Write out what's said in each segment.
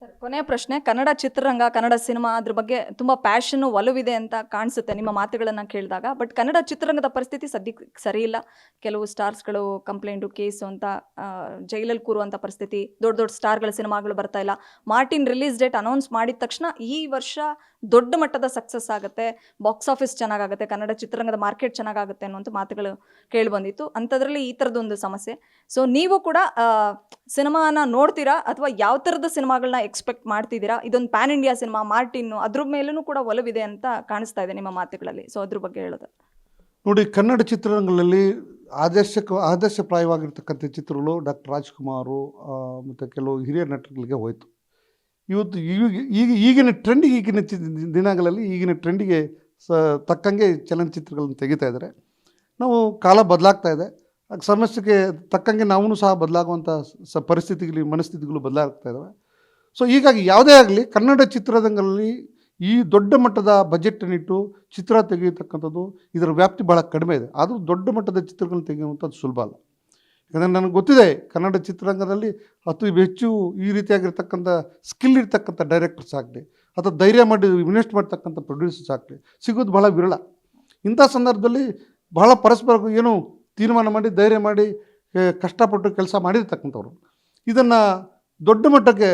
Sir, ಕೊನೆಯ ಪ್ರಶ್ನೆ. ಕನ್ನಡ ಚಿತ್ರರಂಗ, ಕನ್ನಡ ಸಿನಿಮಾ ಅದ್ರ ಬಗ್ಗೆ ತುಂಬ ಪ್ಯಾಷನ್ನು, ಒಲವಿದೆ ಅಂತ ಕಾಣಿಸುತ್ತೆ ನಿಮ್ಮ ಮಾತುಗಳನ್ನು ಕೇಳಿದಾಗ. ಬಟ್ ಕನ್ನಡ ಚಿತ್ರರಂಗದ ಪರಿಸ್ಥಿತಿ ಸದ್ಯಕ್ಕೆ ಸರಿ ಇಲ್ಲ. ಕೆಲವು ಸ್ಟಾರ್ಸ್ಗಳು ಕಂಪ್ಲೇಂಟು, ಕೇಸು ಅಂತ ಜೈಲಲ್ಲಿ ಕೂರುವಂಥ ಪರಿಸ್ಥಿತಿ. ದೊಡ್ಡ ದೊಡ್ಡ ಸ್ಟಾರ್ಗಳ ಸಿನಿಮಾಗಳು ಬರ್ತಾ ಇಲ್ಲ. ಮಾರ್ಟಿನ್ ರಿಲೀಸ್ ಡೇಟ್ ಅನೌನ್ಸ್ ಮಾಡಿದ ತಕ್ಷಣ ಈ ವರ್ಷ ದೊಡ್ಡ ಮಟ್ಟದ ಸಕ್ಸಸ್ ಆಗುತ್ತೆ, ಬಾಕ್ಸ್ ಆಫೀಸ್ ಚೆನ್ನಾಗಾಗುತ್ತೆ, ಕನ್ನಡ ಚಿತ್ರರಂಗದ ಮಾರ್ಕೆಟ್ ಚೆನ್ನಾಗಾಗುತ್ತೆ ಅನ್ನುವಂಥ ಮಾತುಗಳು ಕೇಳಿ ಬಂದಿತ್ತು. ಅಂಥದ್ರಲ್ಲಿ ಈ ಥರದೊಂದು ಸಮಸ್ಯೆ. ಸೊ ನೀವು ಕೂಡ ಸಿನಿಮಾನ ನೋಡ್ತೀರಾ ಅಥವಾ ಯಾವ ಥರದ ಸಿನಿಮಾಗಳನ್ನ ಎಕ್ಸ್ಪೆಕ್ಟ್ ಮಾಡ್ತಿದ್ದೀರಾ? ಇದೊಂದು ಪ್ಯಾನ್ ಇಂಡಿಯಾ ಸಿನಿಮಾ, ಮಾರ್ಟಿನ್ನು, ಅದ್ರ ಮೇಲೂ ಕೂಡ ಒಲವಿದೆ ಅಂತ ಕಾಣಿಸ್ತಾ ಇದೆ ನಿಮ್ಮ ಮಾತುಗಳಲ್ಲಿ. ಸೊ ಅದ್ರ ಬಗ್ಗೆ ಹೇಳೋದು. ನೋಡಿ, ಕನ್ನಡ ಚಿತ್ರರಂಗದಲ್ಲಿ ಆದರ್ಶಪ್ರಾಯವಾಗಿರ್ತಕ್ಕಂಥ ಚಿತ್ರಗಳು ಡಾಕ್ಟರ್ ರಾಜ್ಕುಮಾರು ಮತ್ತು ಕೆಲವು ಹಿರಿಯ ನಟರುಗಳಿಗೆ ಹೋಯಿತು. ಇವತ್ತು ಈಗಿನ ಟ್ರೆಂಡಿಗೆ, ದಿನಗಳಲ್ಲಿ ಈಗಿನ ಟ್ರೆಂಡಿಗೆ ತಕ್ಕಂಗೆ ಚಲನಚಿತ್ರಗಳನ್ನು ತೆಗಿತಾ ಇದ್ದಾರೆ. ನಾವು ಕಾಲ ಬದಲಾಗ್ತಾ ಇದೆ, ಸಮಸ್ಯೆಗೆ ತಕ್ಕಂಗೆ ನಾವೂ ಸಹ ಬದಲಾಗುವಂಥ ಮನಸ್ಥಿತಿಗಳು ಬದಲಾಗ್ತಾ ಇದ್ದಾವೆ. ಸೊ ಹೀಗಾಗಿ ಯಾವುದೇ ಆಗಲಿ ಕನ್ನಡ ಚಿತ್ರರಂಗದಲ್ಲಿ ಈ ದೊಡ್ಡ ಮಟ್ಟದ ಬಜೆಟನ್ನಿಟ್ಟು ಚಿತ್ರ ತೆಗೆಯತಕ್ಕಂಥದ್ದು, ಇದರ ವ್ಯಾಪ್ತಿ ಭಾಳ ಕಡಿಮೆ ಇದೆ. ಆದರೂ ದೊಡ್ಡ ಮಟ್ಟದ ಚಿತ್ರಗಳನ್ನು ತೆಗೆಯುವಂಥದ್ದು ಸುಲಭ ಅಲ್ಲ. ಯಾಕಂದರೆ ನನಗೆ ಗೊತ್ತಿದೆ, ಕನ್ನಡ ಚಿತ್ರರಂಗದಲ್ಲಿ ಅತಿ ಹೆಚ್ಚು ಈ ರೀತಿಯಾಗಿರ್ತಕ್ಕಂಥ ಸ್ಕಿಲ್ ಇರ್ತಕ್ಕಂಥ ಡೈರೆಕ್ಟರ್ಸ್ ಆಗಲಿ ಅಥವಾ ಧೈರ್ಯ ಮಾಡಿ ಇನ್ವೆಸ್ಟ್ ಮಾಡ್ತಕ್ಕಂಥ ಪ್ರೊಡ್ಯೂಸರ್ಸ್ ಆಗಲಿ ಸಿಗೋದು ಬಹಳ ವಿರಳ. ಇಂಥ ಸಂದರ್ಭದಲ್ಲಿ ಬಹಳ ಪರಸ್ಪರ ಏನು ತೀರ್ಮಾನ ಮಾಡಿ, ಧೈರ್ಯ ಮಾಡಿ, ಕಷ್ಟಪಟ್ಟು ಕೆಲಸ ಮಾಡಿರ್ತಕ್ಕಂಥವ್ರು ಇದನ್ನು ದೊಡ್ಡ ಮಟ್ಟಕ್ಕೆ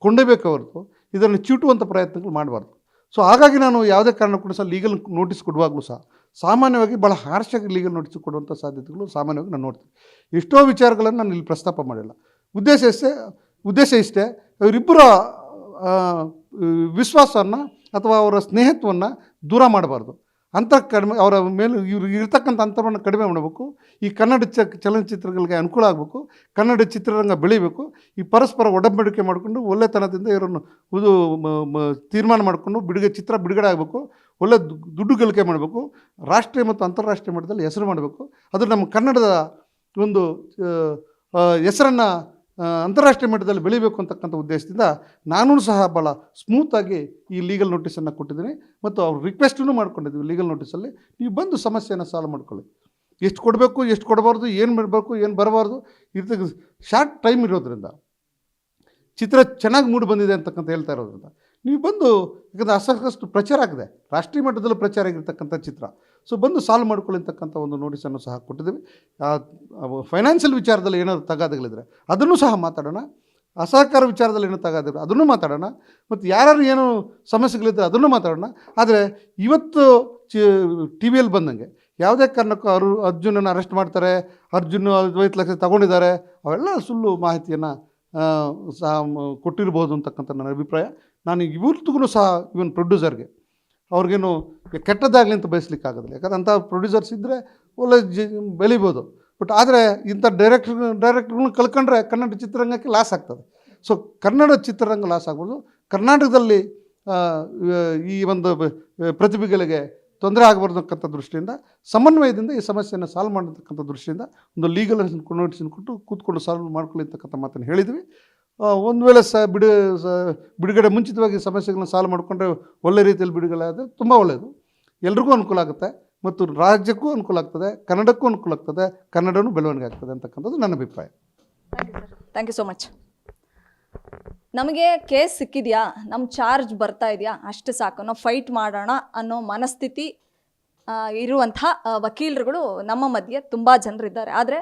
ಕೊಂಡೊಯ್ಬೇಕು ಹೊರತು ಇದನ್ನು ಚೀಟುವಂಥ ಪ್ರಯತ್ನಗಳು ಮಾಡಬಾರ್ದು. ಸೊ ಹಾಗಾಗಿ ನಾನು ಯಾವುದೇ ಕಾರಣಕ್ಕೂ ಸಹ ಲೀಗಲ್ ನೋಟಿಸ್ ಕೊಡುವಾಗಲೂ ಸಹ ಸಾಮಾನ್ಯವಾಗಿ ಭಾಳ ಹಾರ್ಷಾಗಿ ಲೀಗಲ್ ನೋಟಿಸ್ ಕೊಡುವಂಥ ಸಾಧ್ಯತೆಗಳು ಸಾಮಾನ್ಯವಾಗಿ ನಾನು ನೋಡ್ತೀನಿ. ಎಷ್ಟೋ ವಿಚಾರಗಳನ್ನು ನಾನು ಇಲ್ಲಿ ಪ್ರಸ್ತಾಪ ಮಾಡಿಲ್ಲ. ಉದ್ದೇಶ ಇಷ್ಟೇ, ಇವರಿಬ್ಬರ ವಿಶ್ವಾಸವನ್ನು ಅಥವಾ ಅವರ ಸ್ನೇಹತ್ವವನ್ನು ದೂರ ಮಾಡಬಾರ್ದು. ಕಡಿಮೆ ಅವರ ಮೇಲೆ ಇವರು ಇರ್ತಕ್ಕಂಥ ಅಂತರವನ್ನು ಕಡಿಮೆ ಮಾಡಬೇಕು. ಈ ಕನ್ನಡ ಚಲನಚಿತ್ರಗಳಿಗೆ ಅನುಕೂಲ ಆಗಬೇಕು, ಕನ್ನಡ ಚಿತ್ರರಂಗ ಬೆಳೀಬೇಕು. ಈ ಪರಸ್ಪರ ಒಡಂಬಡಿಕೆ ಮಾಡಿಕೊಂಡು ಒಳ್ಳೆತನದಿಂದ ಇವರನ್ನು ತೀರ್ಮಾನ ಮಾಡಿಕೊಂಡು ಚಿತ್ರ ಬಿಡುಗಡೆ ಆಗಬೇಕು, ಒಳ್ಳೆ ದುಡ್ಡು ಗಳಿಕೆ ಮಾಡಬೇಕು, ರಾಷ್ಟ್ರೀಯ ಮತ್ತು ಅಂತಾರಾಷ್ಟ್ರೀಯ ಮಟ್ಟದಲ್ಲಿ ಹೆಸರು ಮಾಡಬೇಕು. ಅದು ನಮ್ಮ ಕನ್ನಡದ ಒಂದು ಹೆಸರನ್ನು ಅಂತಾರಾಷ್ಟ್ರೀಯ ಮಟ್ಟದಲ್ಲಿ ಬೆಳಿಬೇಕು ಅಂತಕ್ಕಂಥ ಉದ್ದೇಶದಿಂದ ನಾನು ಸಹ ಭಾಳ ಸ್ಮೂತಾಗಿ ಈ ಲೀಗಲ್ ನೋಟಿಸನ್ನು ಕೊಟ್ಟಿದ್ದೀನಿ ಮತ್ತು ಅವ್ರು ರಿಕ್ವೆಸ್ಟನ್ನು ಮಾಡ್ಕೊಂಡಿದ್ದೀವಿ. ಲೀಗಲ್ ನೋಟಿಸಲ್ಲಿ ನೀವು ಬಂದು ಸಮಸ್ಯೆಯನ್ನು ಸಾಲ್ವ್ ಮಾಡ್ಕೊಳ್ಳಿ. ಎಷ್ಟು ಕೊಡಬೇಕು, ಎಷ್ಟು ಕೊಡಬಾರ್ದು, ಏನು ಮಾಡಬೇಕು, ಏನು ಬರಬಾರ್ದು, ಇರ್ತಕ್ಕ ಶಾರ್ಟ್ ಟೈಮ್ ಇರೋದ್ರಿಂದ, ಚಿತ್ರ ಚೆನ್ನಾಗಿ ಮೂಡಿ ಬಂದಿದೆ ಅಂತಕ್ಕಂಥ ಹೇಳ್ತಾ ಇರೋದ್ರಿಂದ ನೀವು ಬಂದು, ಯಾಕಂದರೆ ಸಾಕಷ್ಟು ಪ್ರಚಾರ ಆಗಿದೆ, ರಾಷ್ಟ್ರೀಯ ಮಟ್ಟದಲ್ಲಿ ಪ್ರಚಾರ ಆಗಿರ್ತಕ್ಕಂಥ ಚಿತ್ರ. ಸೊ ಬಂದು ಸಾಲ್ವ್ ಮಾಡ್ಕೊಳ್ಳಿರ್ತಕ್ಕಂಥ ಒಂದು ನೋಟಿಸನ್ನು ಸಹ ಕೊಟ್ಟಿದ್ದೀವಿ. ಫೈನಾನ್ಷಿಯಲ್ ವಿಚಾರದಲ್ಲಿ ಏನಾದರೂ ತಗಾದಗಳಿದ್ರೆ ಅದನ್ನು ಸಹ ಮಾತಾಡೋಣ, ಅಸಹಕಾರ ವಿಚಾರದಲ್ಲಿ ಏನೋ ತಗಾದಿದ್ರೆ ಅದನ್ನು ಮಾತಾಡೋಣ, ಮತ್ತು ಯಾರು ಏನು ಸಮಸ್ಯೆಗಳಿದ್ದರೆ ಅದನ್ನು ಮಾತಾಡೋಣ. ಆದರೆ ಇವತ್ತು ಟಿ ವಿಯಲ್ಲಿ ಬಂದಂಗೆ ಯಾವುದೇ ಕಾರಣಕ್ಕೂ ಅರ್ಜುನನ್ನು ಅರೆಸ್ಟ್ ಮಾಡ್ತಾರೆ, ಅರ್ಜುನ್ 50 ಲಕ್ಷ ತಗೊಂಡಿದ್ದಾರೆ, ಅವೆಲ್ಲ ಸುಳ್ಳು ಮಾಹಿತಿಯನ್ನು ಸಹ ಕೊಟ್ಟಿರ್ಬೋದು ಅಂತಕ್ಕಂಥ ನನ್ನ ಅಭಿಪ್ರಾಯ. ನಾನು ಇವತ್ತಿಗೂ ಸಹ ಇವನ್ ಪ್ರೊಡ್ಯೂಸರ್ಗೆ ಅವ್ರಿಗೇನು ಕೆಟ್ಟದಾಗಲಿ ಅಂತ ಬಯಸ್ಲಿಕ್ಕಾಗೋದಿಲ್ಲ. ಯಾಕಂದ್ರೆ ಅಂಥ ಪ್ರೊಡ್ಯೂಸರ್ಸ್ ಇದ್ದರೆ ಒಳ್ಳೆ ಬೆಳಿಬೋದು. ಬಟ್ ಆದರೆ ಇಂಥ ಡೈರೆಕ್ಟ್ರುಗಳನ್ನ ಕಳ್ಕೊಂಡ್ರೆ ಕನ್ನಡ ಚಿತ್ರರಂಗಕ್ಕೆ ಲಾಸ್ ಆಗ್ತದೆ. ಸೊ ಕನ್ನಡ ಚಿತ್ರರಂಗ ಲಾಸ್ ಆಗ್ಬೋದು. ಕರ್ನಾಟಕದಲ್ಲಿ ಈ ಒಂದು ಪ್ರತಿಭೆಗಳಿಗೆ ತೊಂದರೆ ಆಗಬಾರ್ದು ಅಂತಕ್ಕಂಥ ದೃಷ್ಟಿಯಿಂದ, ಸಮನ್ವಯದಿಂದ ಈ ಸಮಸ್ಯೆಯನ್ನು ಸಾಲ್ವ್ ಮಾಡತಕ್ಕಂಥ ದೃಷ್ಟಿಯಿಂದ ಒಂದು ಲೀಗಲ್ ನೋಟಿಸನ್ನು ಕೊಟ್ಟು ಕೂತ್ಕೊಂಡು ಸಾಲ್ವ್ ಮಾಡ್ಕೊಳ್ಳಿರ್ತಕ್ಕಂಥ ಮಾತನ್ನು ಹೇಳಿದ್ವಿ. ಒಂದು ವೇಳೆ ಬಿಡುಗಡೆ ಮುಂಚಿತವಾಗಿ ಸಮಸ್ಯೆಗಳನ್ನ ಸಾಲ್ವ್ ಮಾಡಿಕೊಂಡ್ರೆ ಒಳ್ಳೆ ರೀತಿಯಲ್ಲಿ ಬಿಡುಗಡೆ ಆದರೆ ತುಂಬ ಒಳ್ಳೆಯದು, ಎಲ್ರಿಗೂ ಅನುಕೂಲ ಆಗುತ್ತೆ ಮತ್ತು ರಾಜ್ಯಕ್ಕೂ ಅನುಕೂಲ ಆಗ್ತದೆ, ಕನ್ನಡಕ್ಕೂ ಅನುಕೂಲ ಆಗ್ತದೆ, ಕನ್ನಡನೂ ಬೆಳವಣಿಗೆ ಆಗ್ತದೆ ಅಂತಕ್ಕಂಥದ್ದು ನನ್ನ ಅಭಿಪ್ರಾಯ. Thank you so much. ನಮಗೆ ಕೇಸ್ ಸಿಕ್ಕಿದೆಯಾ, ನಮ್ಮ ಚಾರ್ಜ್ ಬರ್ತಾ ಇದೆಯಾ, ಅಷ್ಟು ಸಾಕು, ನಾವು ಫೈಟ್ ಮಾಡೋಣ ಅನ್ನೋ ಮನಸ್ಥಿತಿ ಇರುವಂಥ ವಕೀಲರುಗಳು ನಮ್ಮ ಮಧ್ಯೆ ತುಂಬ ಜನರಿದ್ದಾರೆ. ಆದರೆ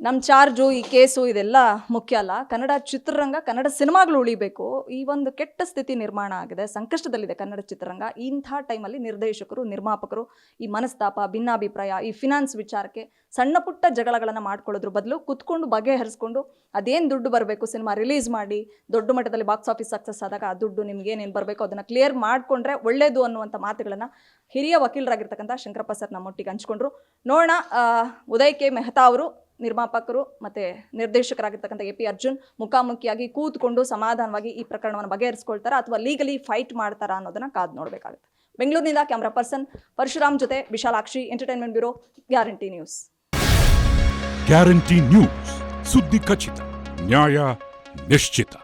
ನಮ್ಮ ಚಾರ್ಜು, ಈ ಕೇಸು ಇದೆಲ್ಲ ಮುಖ್ಯ ಅಲ್ಲ. ಕನ್ನಡ ಚಿತ್ರರಂಗ, ಕನ್ನಡ ಸಿನಿಮಾಗಳು ಉಳಿಬೇಕು. ಈ ಒಂದು ಕೆಟ್ಟ ಸ್ಥಿತಿ ನಿರ್ಮಾಣ ಆಗಿದೆ, ಸಂಕಷ್ಟದಲ್ಲಿದೆ ಕನ್ನಡ ಚಿತ್ರರಂಗ. ಇಂಥ ಟೈಮಲ್ಲಿ ನಿರ್ದೇಶಕರು, ನಿರ್ಮಾಪಕರು ಈ ಮನಸ್ತಾಪ, ಭಿನ್ನಾಭಿಪ್ರಾಯ, ಈ ಫಿನಾನ್ಸ್ ವಿಚಾರಕ್ಕೆ ಸಣ್ಣ ಪುಟ್ಟ ಜಗಳಗಳನ್ನು ಮಾಡ್ಕೊಳ್ಳೋದ್ರ ಬದಲು ಕುತ್ಕೊಂಡು ಬಗೆಹರಿಸ್ಕೊಂಡು ಅದೇನು ದುಡ್ಡು ಬರಬೇಕು, ಸಿನಿಮಾ ರಿಲೀಸ್ ಮಾಡಿ ದೊಡ್ಡ ಮಟ್ಟದಲ್ಲಿ ಬಾಕ್ಸ್ ಆಫೀಸ್ ಸಕ್ಸಸ್ ಆದಾಗ ಆ ದುಡ್ಡು ನಿಮ್ಗೇನೇನು ಬರಬೇಕು ಅದನ್ನು ಕ್ಲಿಯರ್ ಮಾಡಿಕೊಂಡ್ರೆ ಒಳ್ಳೆಯದು ಅನ್ನುವಂಥ ಮಾತುಗಳನ್ನು ಹಿರಿಯ ವಕೀಲರಾಗಿರ್ತಕ್ಕಂಥ ಶಂಕರಪ್ಪ ಸರ್ ನಮ್ಮೊಟ್ಟಿಗೆ ಹಂಚ್ಕೊಂಡ್ರು. ನೋಡೋಣ, ಉದಯ್ ಕೆ ಮೆಹ್ತಾ ಅವರು ನಿರ್ಮಾಪಕರು ಮತ್ತು ನಿರ್ದೇಶಕರಾಗಿರ್ತಕ್ಕಂಥ AP ಅರ್ಜುನ್ ಮುಖಾಮುಖಿಯಾಗಿ ಕೂತ್ಕೊಂಡು ಸಮಾಧಾನವಾಗಿ ಈ ಪ್ರಕರಣವನ್ನು ಬಗೆಹರಿಸ್ಕೊಳ್ತಾರಾ ಅಥವಾ ಲೀಗಲಿ ಫೈಟ್ ಮಾಡ್ತಾರಾ ಅನ್ನೋದನ್ನು ಕಾದು ನೋಡಬೇಕಾಗುತ್ತೆ. ಬೆಂಗಳೂರಿನಿಂದ ಕ್ಯಾಮ್ರಾ ಪರ್ಸನ್ ಪರಶುರಾಮ್ ಜೊತೆ Vishalakshi, entertainment bureau, guarantee news. Guarantee news, ಸುದ್ದಿ ಖಚಿತ, ನ್ಯಾಯ ನಿಶ್ಚಿತ.